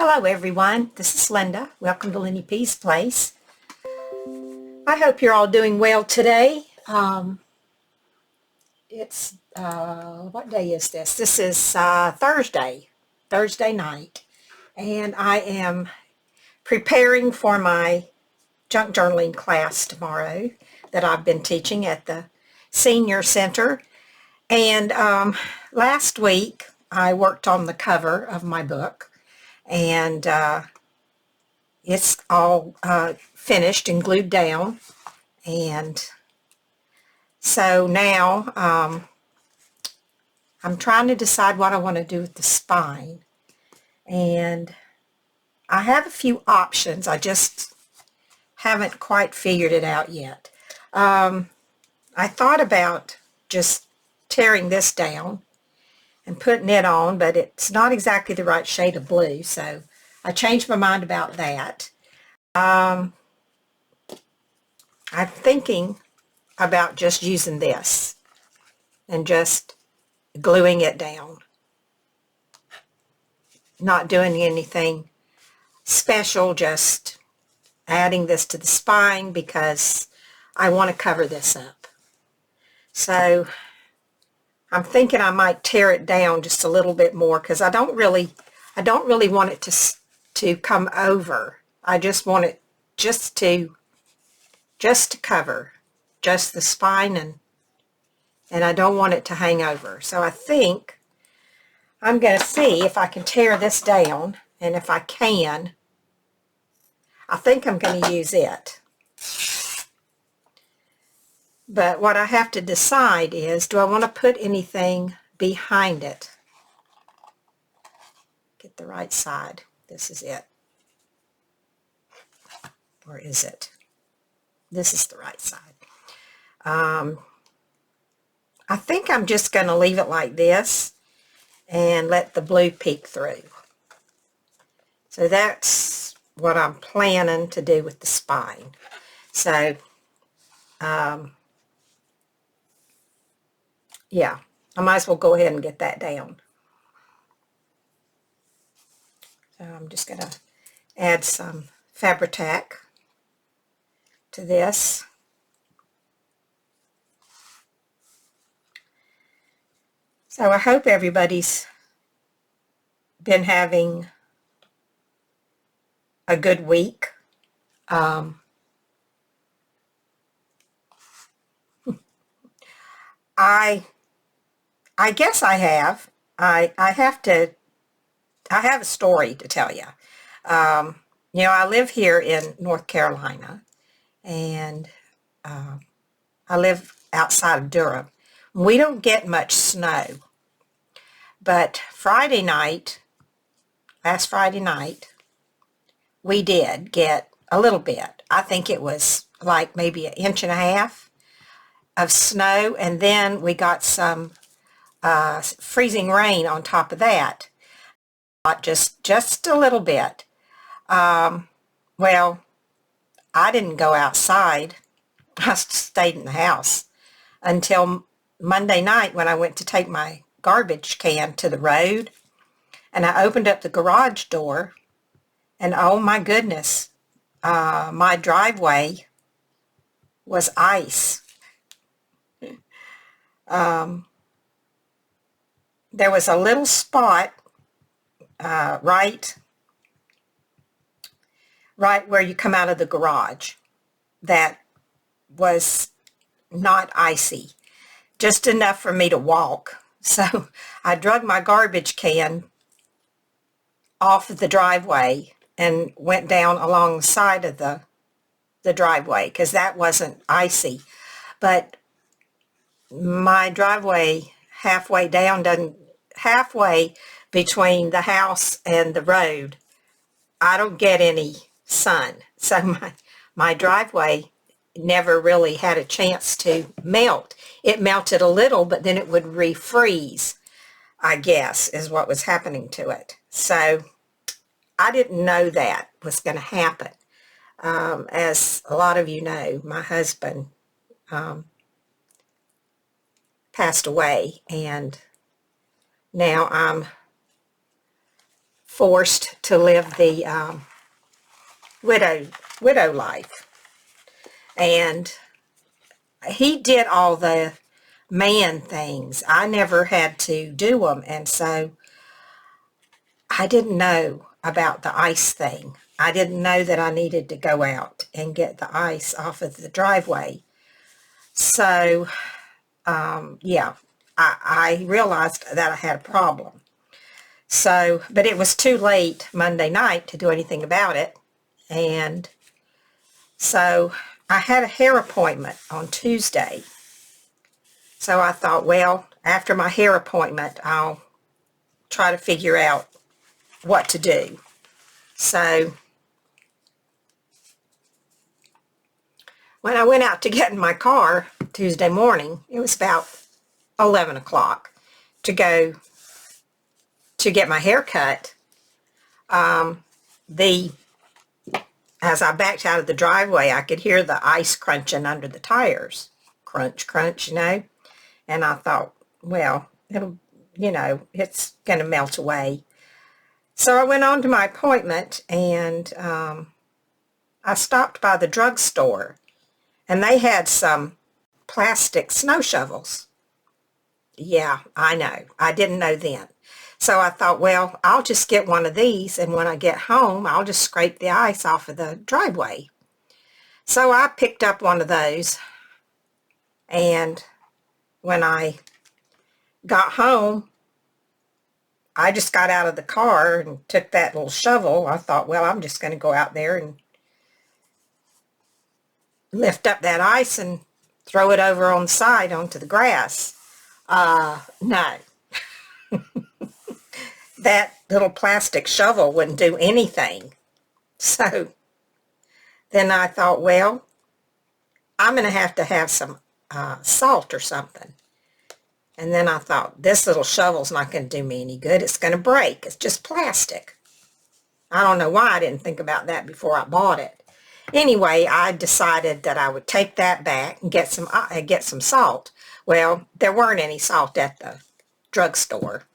Hello everyone, this is Linda. Welcome to Lenny P's Place. I hope you're all doing well today. What day is this? This is Thursday night, and I am preparing for my junk journaling class tomorrow that I've been teaching at the Senior Center. And last week I worked on the cover of my book, and it's all finished and glued down. And so now I'm trying to decide what I want to do with the spine. And I have a few options. I just haven't quite figured it out yet. I thought about just tearing this down and putting it on, but it's not exactly the right shade of blue, so I changed my mind about that. I'm thinking about just using this and just gluing it down. Not doing anything special, just adding this to the spine because I want to cover this up. So I'm thinking I might tear it down just a little bit more because I don't really want it to come over. I just want it just to cover just the spine, and I don't want it to hang over. So I think I'm going to see if I can tear this down, and if I can, I think I'm going to use it. But what I have to decide is, do I want to put anything behind it? Get the right side. This is it. Or is it? This is the right side. I think I'm just going to leave it like this and let the blue peek through. So that's what I'm planning to do with the spine. So, yeah, I might as well go ahead and get that down. So I'm just going to add some Fabri-Tac to this. So I hope everybody's been having a good week. I guess I have. I have a story to tell you. You know, I live here in North Carolina, and I live outside of Durham. We don't get much snow, but last Friday night, we did get a little bit. I think it was like maybe 1.5 inches of snow, and then we got some freezing rain on top of that. Not just a little bit. Well, I didn't go outside. I stayed in the house until Monday night when I went to take my garbage can to the road, and I opened up the garage door, and oh my goodness, my driveway was ice. There was a little spot right where you come out of the garage that was not icy, just enough for me to walk. So I drug my garbage can off of the driveway and went down along the side of the driveway because that wasn't icy. But my driveway halfway between the house and the road, I don't get any sun. So my driveway never really had a chance to melt. It melted a little, but then it would refreeze, I guess, is what was happening to it. So I didn't know that was going to happen. As a lot of you know, my husband passed away, and now I'm forced to live the widow life. And he did all the man things. I never had to do them, and so I didn't know about the ice thing. I didn't know that I needed to go out and get the ice off of the driveway. So, yeah, I realized that I had a problem. So, but it was too late Monday night to do anything about it. And so I had a hair appointment on Tuesday. So I thought, well, after my hair appointment, I'll try to figure out what to do. So when I went out to get in my car Tuesday morning, it was about 11 o'clock to go to get my hair cut. As I backed out of the driveway, I could hear the ice crunching under the tires. Crunch, crunch, you know. And I thought, well, it'll, it's going to melt away. So I went on to my appointment, and I stopped by the drugstore, and they had some plastic snow shovels. Yeah, I know. I didn't know then. So I thought, well, I'll just get one of these, and when I get home, I'll just scrape the ice off of the driveway. So I picked up one of those, and when I got home, I just got out of the car and took that little shovel. I thought, well, I'm just going to go out there and lift up that ice and throw it over on the side onto the grass. No. That little plastic shovel wouldn't do anything. So then I thought, well, I'm going to have some salt or something. And then I thought, this little shovel's not going to do me any good. It's going to break. It's just plastic. I don't know why I didn't think about that before I bought it. Anyway, I decided that I would take that back and get some salt. Well, there weren't any salt at the drugstore.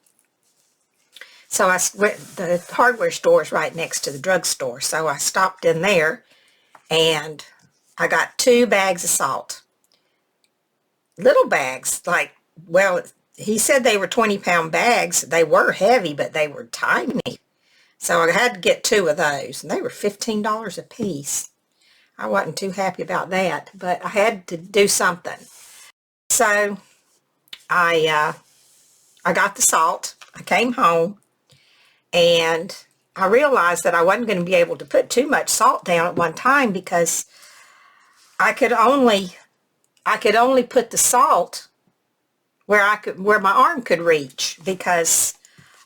So the hardware store is right next to the drugstore. So I stopped in there, and I got 2 bags of salt. Little bags, like, well, he said they were 20-pound bags. They were heavy, but they were tiny. So I had to get 2 of those, and they were $15 a piece. I wasn't too happy about that, but I had to do something. So I got the salt. I came home, and I realized that I wasn't going to be able to put too much salt down at one time, because I could only put the salt where my arm could reach, because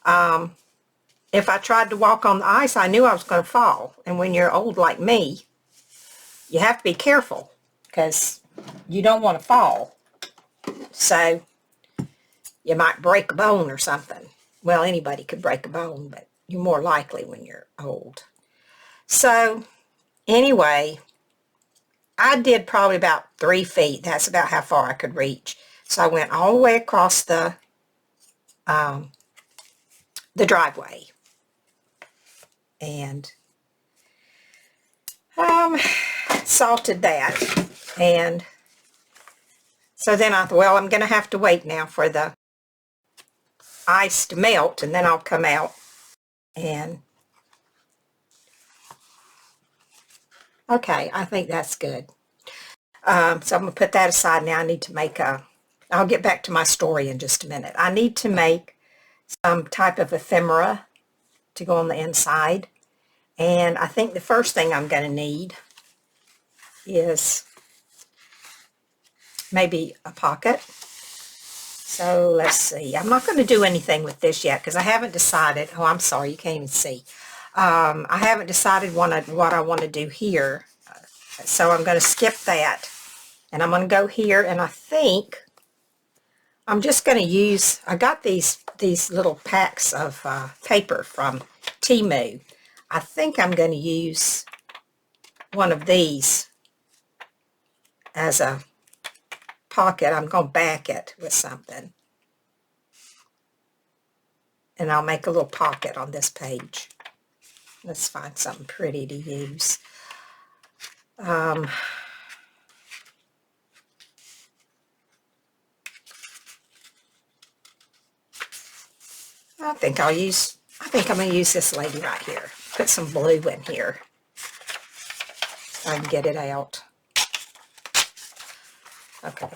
if I tried to walk on the ice, I knew I was going to fall. And when you're old like me, you have to be careful, because you don't want to fall. So you might break a bone or something. Well, anybody could break a bone, but you're more likely when you're old. So anyway, I did probably about 3 feet. That's about how far I could reach. So I went all the way across the driveway, and salted that. And so then I thought, well, I'm going to have to wait now for the ice to melt, and then I'll come out and okay, I think that's good. So I'm going to put that aside now. I need to make I'll get back to my story in just a minute. I need to make some type of ephemera to go on the inside. And I think the first thing I'm going to need is maybe a pocket. So let's see. I'm not going to do anything with this yet, because I haven't decided. Oh, I'm sorry. You can't even see. I haven't decided what I want to do here. So I'm going to skip that. And I'm going to go here, and I think I'm just going to use, I got these little packs of paper from Temu. I think I'm going to use one of these as a pocket. I'm going to back it with something. and I'll make a little pocket on this page. Let's find something pretty to use. I think I'm going to use this lady right here. Put some blue in here so I can get it out. Okay.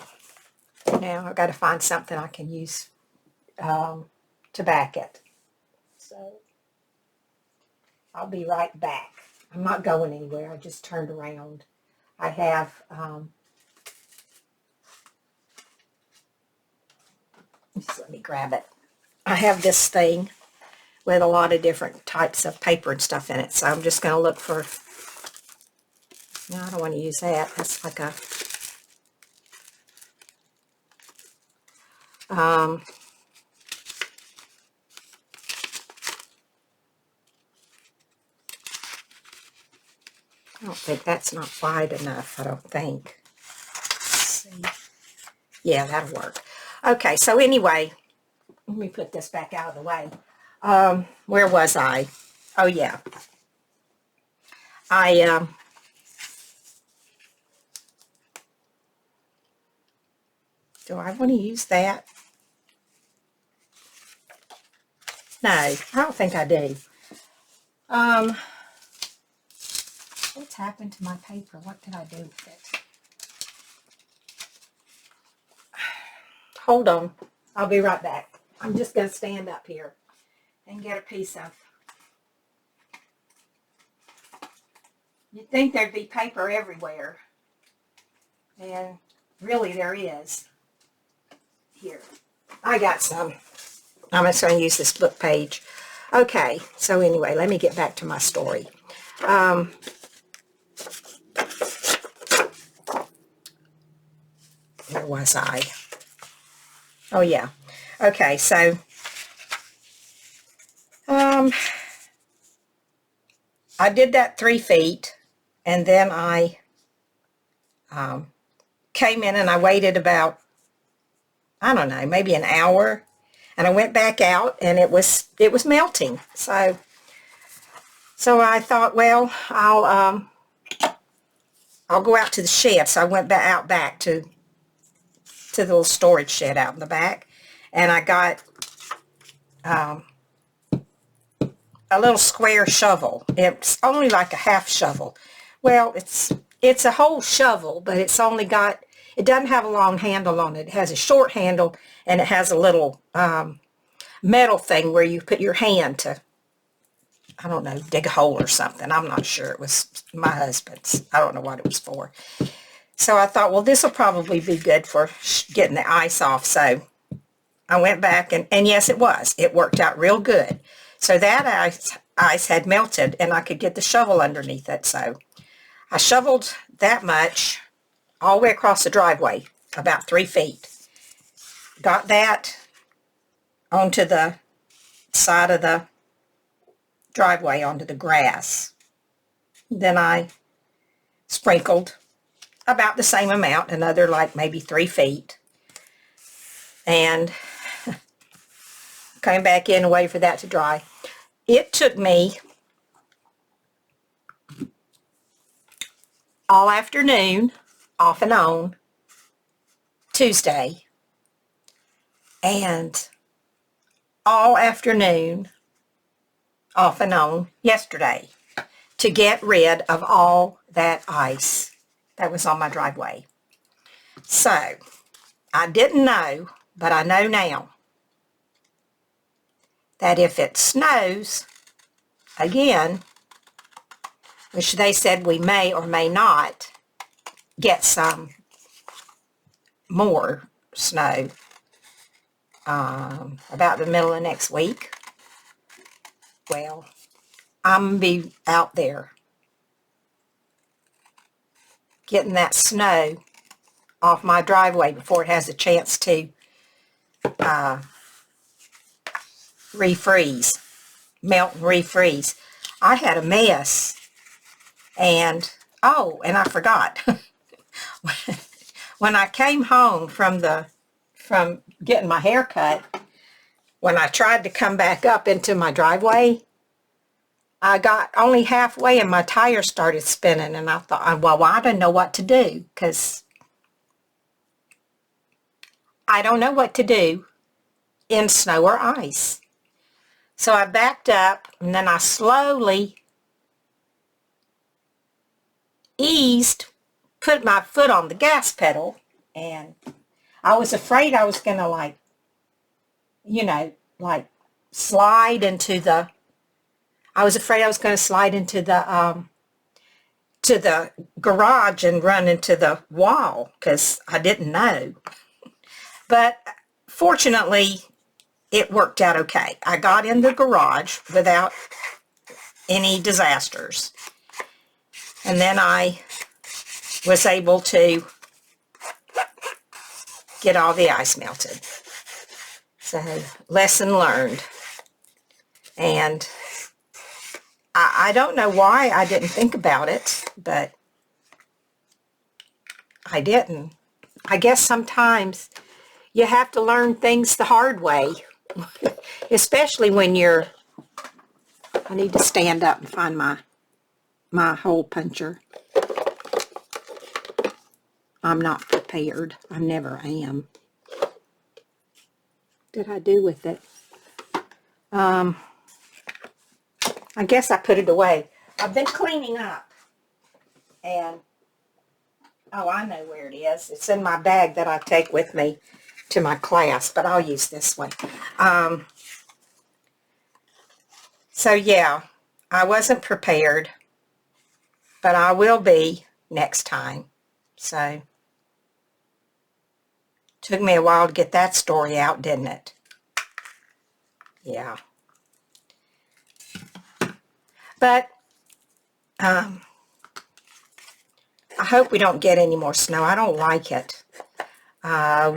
Now I've got to find something I can use to back it. So I'll be right back. I'm not going anywhere. I just turned around. I have just let me grab it. I have this thing with a lot of different types of paper and stuff in it. So I'm just going to look for, no, I don't want to use that. That's like a, I don't think that's not wide enough, I don't think. Let's see. Yeah, that'll work. Okay, so anyway, let me put this back out of the way. Where was I? Oh, yeah. Do I want to use that? No, I don't think I do. What's happened to my paper? What did I do with it? Hold on. I'll be right back. I'm just going to stand up here and get a piece of. You'd think there'd be paper everywhere. And really there is. Here. I got some. I'm just going to use this book page. Okay. So anyway, let me get back to my story. Where was I? Oh, yeah. Okay, so I did that 3 feet, and then I came in and I waited about, I don't know, maybe an hour, and I went back out, and it was melting. So I thought, well, I'll go out to the shed. So I went out back to the little storage shed out in the back, and I got a little square shovel. It's only like a half shovel. Well, it's a whole shovel, but it doesn't have a long handle on it. It has a short handle, and it has a little metal thing where you put your hand to, I don't know, dig a hole or something. I'm not sure. It was my husband's. I don't know what it was for. So I thought, well, this will probably be good for getting the ice off. So I went back, and yes, it was. It worked out real good. So that ice had melted, and I could get the shovel underneath it. So I shoveled that much all the way across the driveway, about 3 feet. Got that onto the side of the driveway, onto the grass. Then I sprinkled about the same amount, another like maybe 3 feet, and came back in and waited for that to dry. It took me all afternoon, off and on, Tuesday, and all afternoon, off and on, yesterday, to get rid of all that ice that was on my driveway. So, I didn't know, but I know now that if it snows again, which they said we may or may not get some more snow about the middle of next week, well, I'm going to be out there getting that snow off my driveway before it has a chance to refreeze, melt and refreeze. I had a mess, and and I forgot. When I came home from getting my hair cut, when I tried to come back up into my driveway, I got only halfway and my tires started spinning, and I thought, well, I don't know what to do, because I don't know what to do in snow or ice. So I backed up, and then I slowly eased, put my foot on the gas pedal, and I was afraid I was going to, like, you know, like slide into the, I was afraid I was going to slide into the garage and run into the wall, because I didn't know. But fortunately, it worked out okay. I got in the garage without any disasters. And then I was able to get all the ice melted. So, lesson learned. And I don't know why I didn't think about it, but I didn't. I guess sometimes you have to learn things the hard way, especially when you're, I need to stand up and find my hole puncher. I'm not prepared. I never am. What did I do with it? I guess I put it away. I've been cleaning up, and oh, I know where it is. It's in my bag that I take with me to my class, but I'll use this one. So yeah, I wasn't prepared, but I will be next time. So, took me a while to get that story out, didn't it? Yeah. But I hope we don't get any more snow. I don't like it.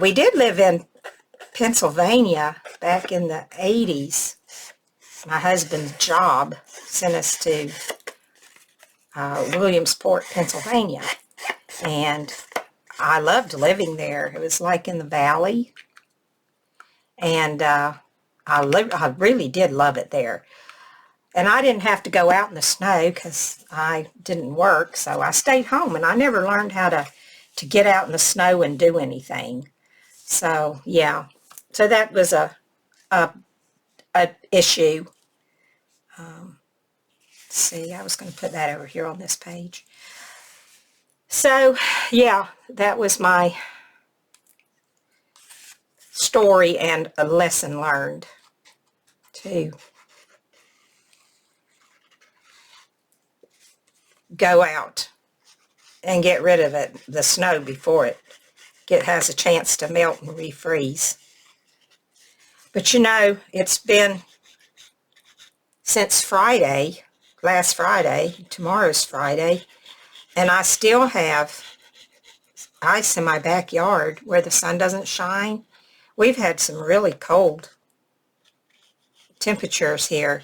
We did live in Pennsylvania back in the 80s. My husband's job sent us to Williamsport, Pennsylvania. And I loved living there. It was like in the valley. And I really did love it there. And I didn't have to go out in the snow because I didn't work, so I stayed home, and I never learned how to get out in the snow and do anything. So, yeah. So that was a issue. Let's see, I was going to put that over here on this page. So, yeah, that was my story and a lesson learned, too. Go out and get rid of it, the snow, before it has a chance to melt and refreeze. But you know, it's been since Friday, last Friday, tomorrow's Friday, and I still have ice in my backyard where the sun doesn't shine. We've had some really cold temperatures here.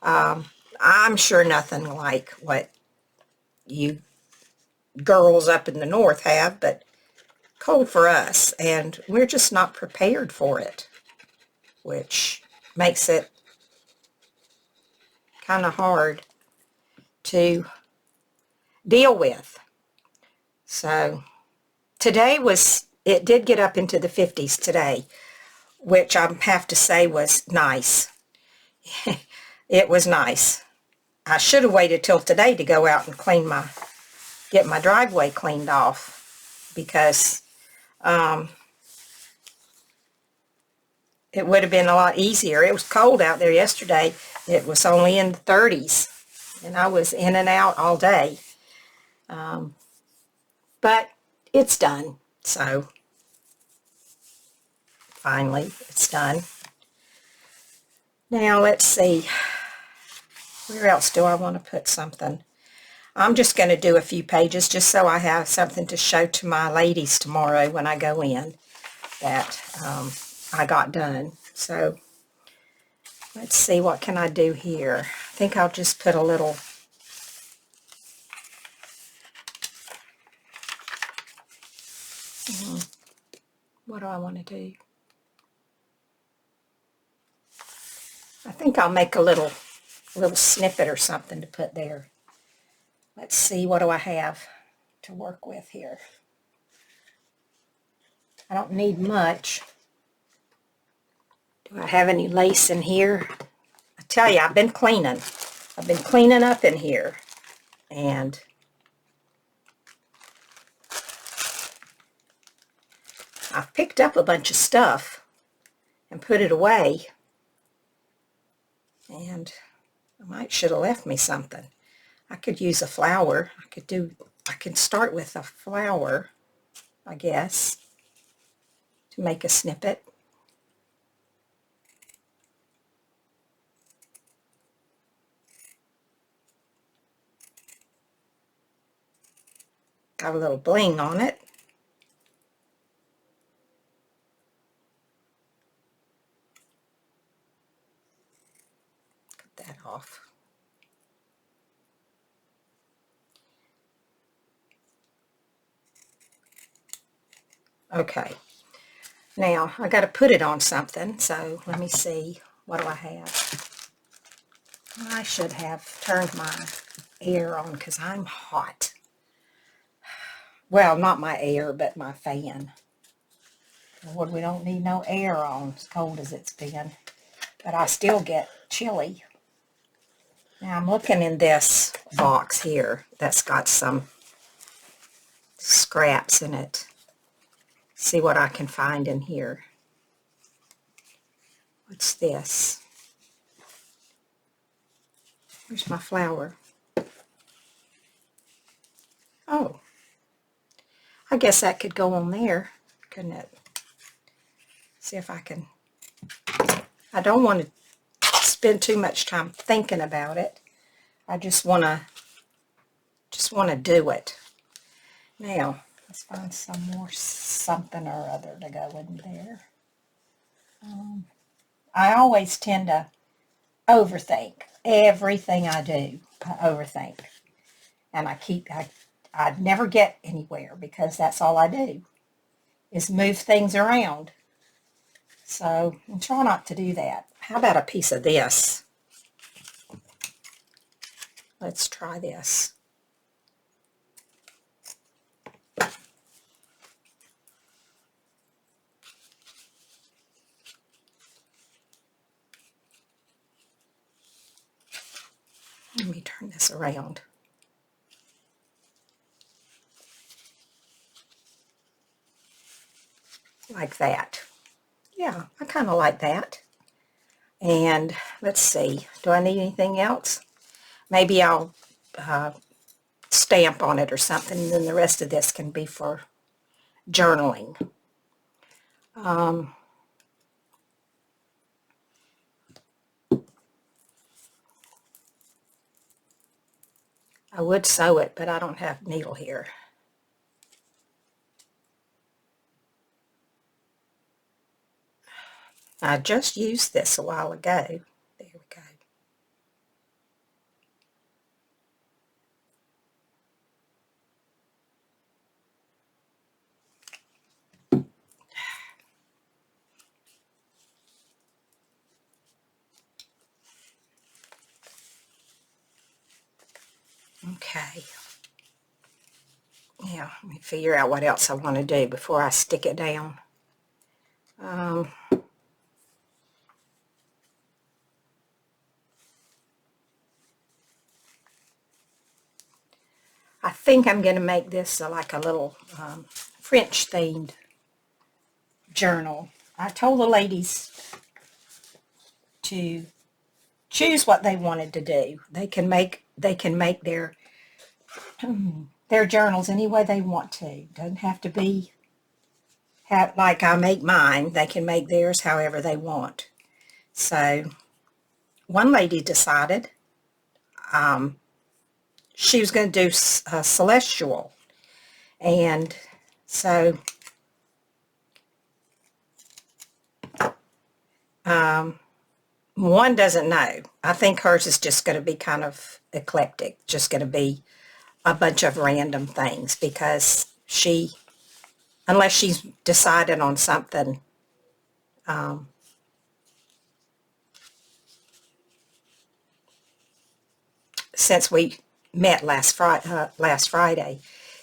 I'm sure nothing like what you girls up in the north have, but cold for us, and we're just not prepared for it, which makes it kind of hard to deal with. So today it did get up into the 50s today, which I have to say was nice. It was nice. I should have waited till today to go out and get my driveway cleaned off, because it would have been a lot easier. It was cold out there yesterday. It was only in the 30s, and I was in and out all day. But it's done. So finally, it's done. Now let's see. Where else do I want to put something? I'm just going to do a few pages just so I have something to show to my ladies tomorrow when I go in that I got done. So let's see, what can I do here? I think I'll just put a little what do I want to do? I think I'll make a little snippet or something to put there. Let's see, what do I have to work with here? I don't need much. Do I have any lace in here? I tell you, I've been cleaning. I've been cleaning up in here. And I've picked up a bunch of stuff and put it away. And I should have left me something. I could use a flower. I can start with a flower, I guess, to make a snippet. Got a little bling on it. Cut that off. Okay. Now, I got to put it on something, so let me see. What do I have? I should have turned my air on because I'm hot. Well, not my air, but my fan. Lord, we don't need no air on, as cold as it's been. But I still get chilly. Now, I'm looking in this box here that's got some scraps in it. See what I can find in here. What's this? Where's my flower? Oh, I guess that could go on there, couldn't it? See if I can. I don't want to spend too much time thinking about it. I just want to do it. Now, let's find some more something or other to go in there. I always tend to overthink everything I do. I overthink, and I never get anywhere because that's all I do is move things around. So try not to do that. How about a piece of this? Let's try this. Let me turn this around. Like that. Yeah, I kind of like that. And let's see, do I need anything else? Maybe I'll stamp on it or something, and then the rest of this can be for journaling. I would sew it, but I don't have a needle here. I just used this a while ago. There we go. Okay. Yeah, let me figure out what else I want to do before I stick it down. I think I'm going to make this like a little French-themed journal. I told the ladies to choose what they wanted to do. They can make their their journals any way they want to. Doesn't have to be like I make mine. They can make theirs however they want. So one lady decided she was going to do celestial, and so one doesn't know. I think hers is just going to be kind of eclectic, just going to be a bunch of random things, because unless she's decided on something since we met last Friday,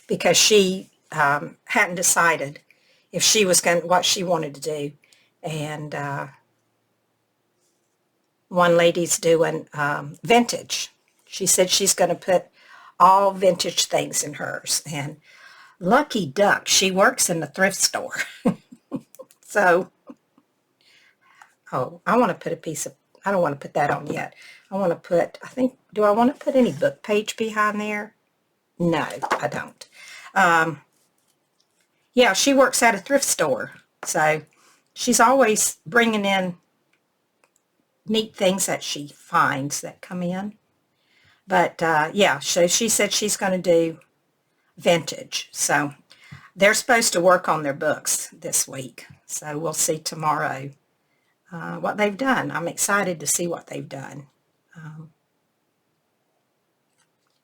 because she hadn't decided if she was what she wanted to do, and one lady's doing vintage. She said she's going to put all vintage things in hers, and lucky duck, she works in the thrift store. So, oh, I want to put a piece of, I don't want to put that on yet. I want to put, I think, do I want to put any book page behind there? No, I don't. Yeah, she works at a thrift store, so she's always bringing in neat things that she finds that come in. But yeah, so she said she's going to do vintage. So they're supposed to work on their books this week. So we'll see tomorrow what they've done. I'm excited to see what they've done.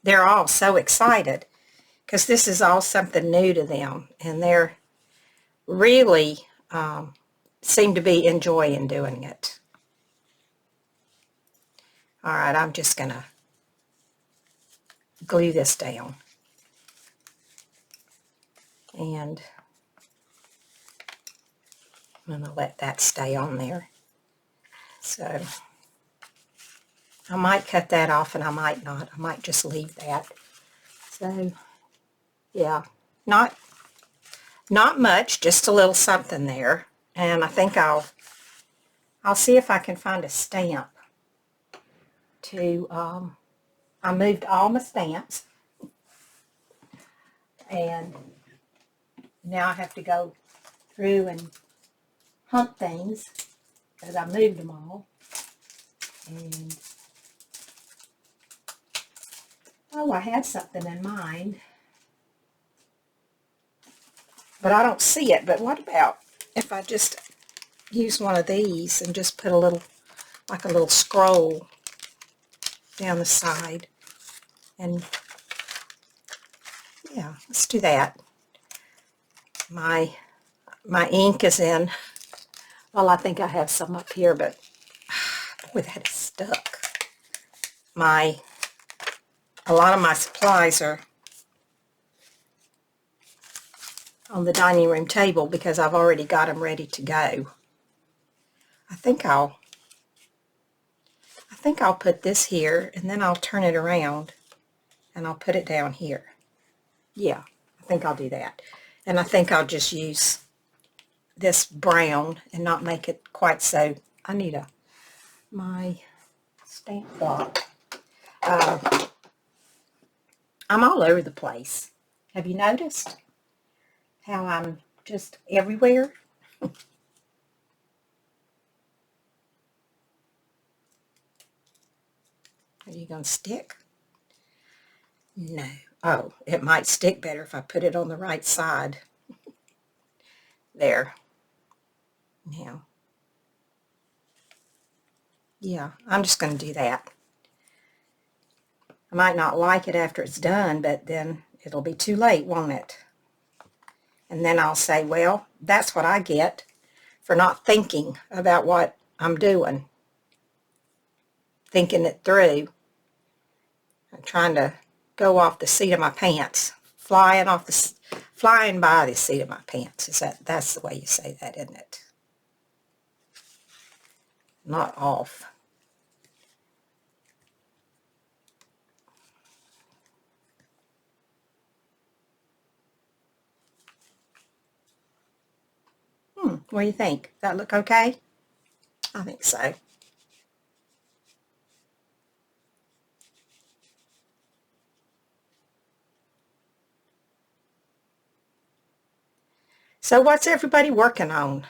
They're all so excited because this is all something new to them, and they're really seem to be enjoying doing it. All right, I'm just going to glue this down. And I'm going to let that stay on there. So I might cut that off and I might not. I might just leave that. So yeah, not much, just a little something there. And I think I'll see if I can find a stamp to, I moved all my stamps, and now I have to go through and hunt things because I moved them all. And oh, I had something in mind, but I don't see it. But what about if I just use one of these and just put a little, like a little scroll down the side? And yeah, let's do that. My ink is in, well, I think I have some up here, but boy, that is stuck. A lot of my supplies are on the dining room table because I've already got them ready to go. I think I'll put this here, and then I'll turn it around and I'll put it down here. Yeah, I think I'll do that. And I think I'll just use this brown and not make it quite so. I need my stamp block. I'm all over the place. Have you noticed how I'm just everywhere? Are you going to stick? No. Oh, it might stick better if I put it on the right side. There. Now. Yeah, I'm just going to do that. I might not like it after it's done, but then it'll be too late, won't it? And then I'll say, well, that's what I get for not thinking about what I'm doing. Thinking it through. I'm trying to go off the seat of my pants. Flying by the seat of my pants. That's the way you say that, isn't it? Not off. What do you think? That look okay? I think so. So what's everybody working on?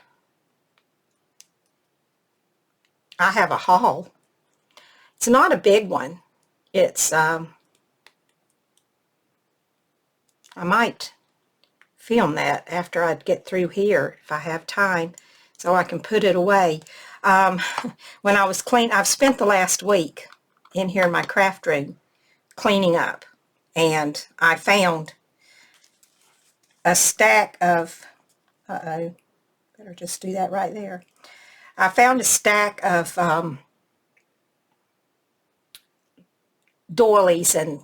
I have a haul. It's not a big one. It's, I might film that after I get through here if I have time so I can put it away. When I was I've spent the last week in here in my craft room cleaning up, and I found a stack of, uh-oh, better just do that right there. I found a stack of doilies and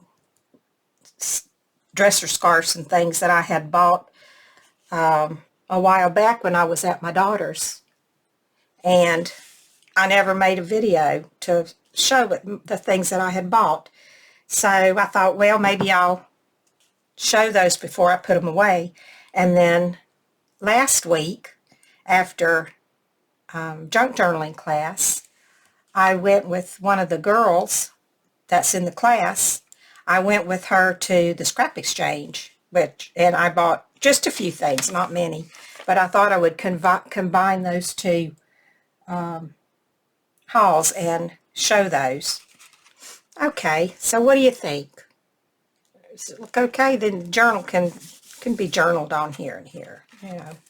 dresser scarves and things that I had bought a while back when I was at my daughter's. And I never made a video to show it, the things that I had bought. So I thought, well, maybe I'll show those before I put them away. And then last week, after junk journaling class, I went with one of the girls that's in the class. I went with her to the scrap exchange, and I bought just a few things, not many, but I thought I would combine those two hauls and show those. Okay, so what do you think? Does it look okay? Then the journal can be journaled on here and here,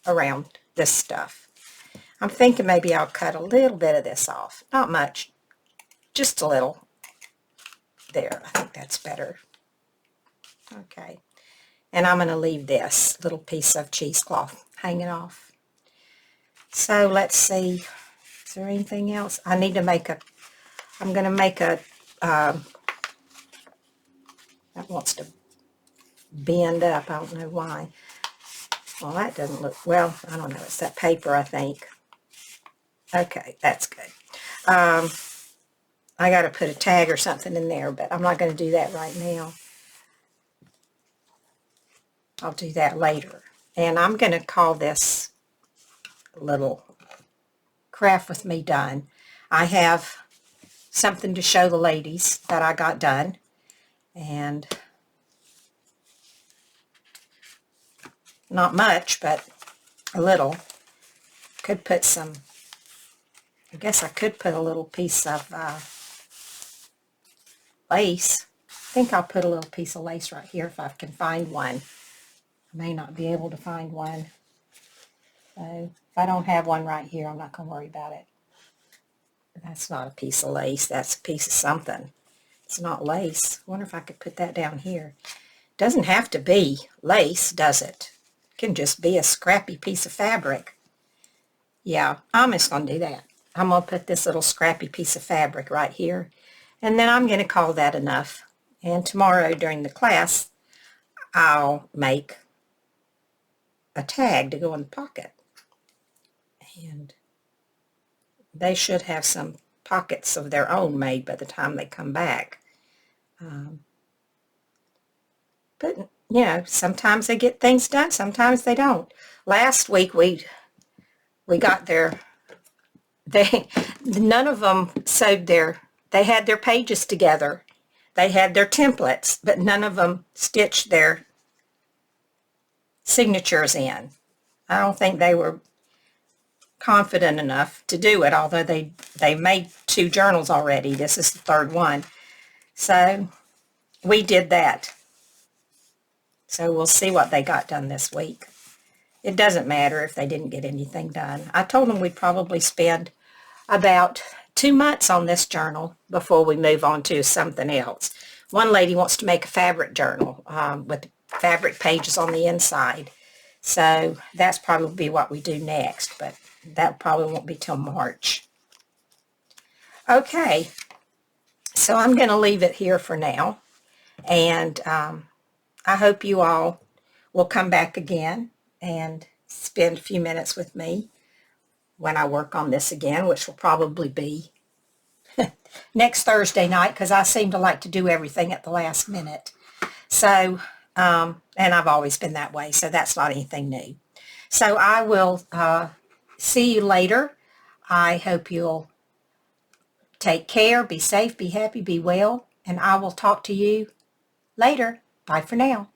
around this stuff. I'm thinking maybe I'll cut a little bit of this off. Not much, just a little. There, I think that's better. Okay, and I'm going to leave this little piece of cheesecloth hanging off. So let's see, is there anything else? I need to make I'm going to make that wants to bend up, I don't know why. Well, that doesn't look, well, I don't know, it's that paper, I think. Okay, that's good. I got to put a tag or something in there, but I'm not going to do that right now. I'll do that later. And I'm going to call this little craft with me done. I have something to show the ladies that I got done. And not much, but a little. Could put some, I guess I could put a little piece of lace. I think I'll put a little piece of lace right here if I can find one. I may not be able to find one. So if I don't have one right here, I'm not going to worry about it. That's not a piece of lace. That's a piece of something. It's not lace. I wonder if I could put that down here. Doesn't have to be lace, does it? It can just be a scrappy piece of fabric. Yeah, I'm just going to do that. I'm going to put this little scrappy piece of fabric right here. And then I'm going to call that enough. And tomorrow during the class, I'll make a tag to go in the pocket. And they should have some pockets of their own made by the time they come back. But, sometimes they get things done, sometimes they don't. Last week we got none of them sewed they had their pages together. They had their templates, but none of them stitched their signatures in. I don't think they were confident enough to do it, although they made 2 journals already. This is the 3rd one. So we did that. So we'll see what they got done this week. It doesn't matter if they didn't get anything done. I told them we'd probably spend about 2 months on this journal before we move on to something else. One lady wants to make a fabric journal with fabric pages on the inside. So that's probably what we do next, but that probably won't be till March. Okay, so I'm going to leave it here for now. And I hope you all will come back again and spend a few minutes with me when I work on this again, which will probably be next Thursday night, because I seem to like to do everything at the last minute. So, and I've always been that way, so that's not anything new. So I will see you later. I hope you'll take care, be safe, be happy, be well, and I will talk to you later. Bye for now.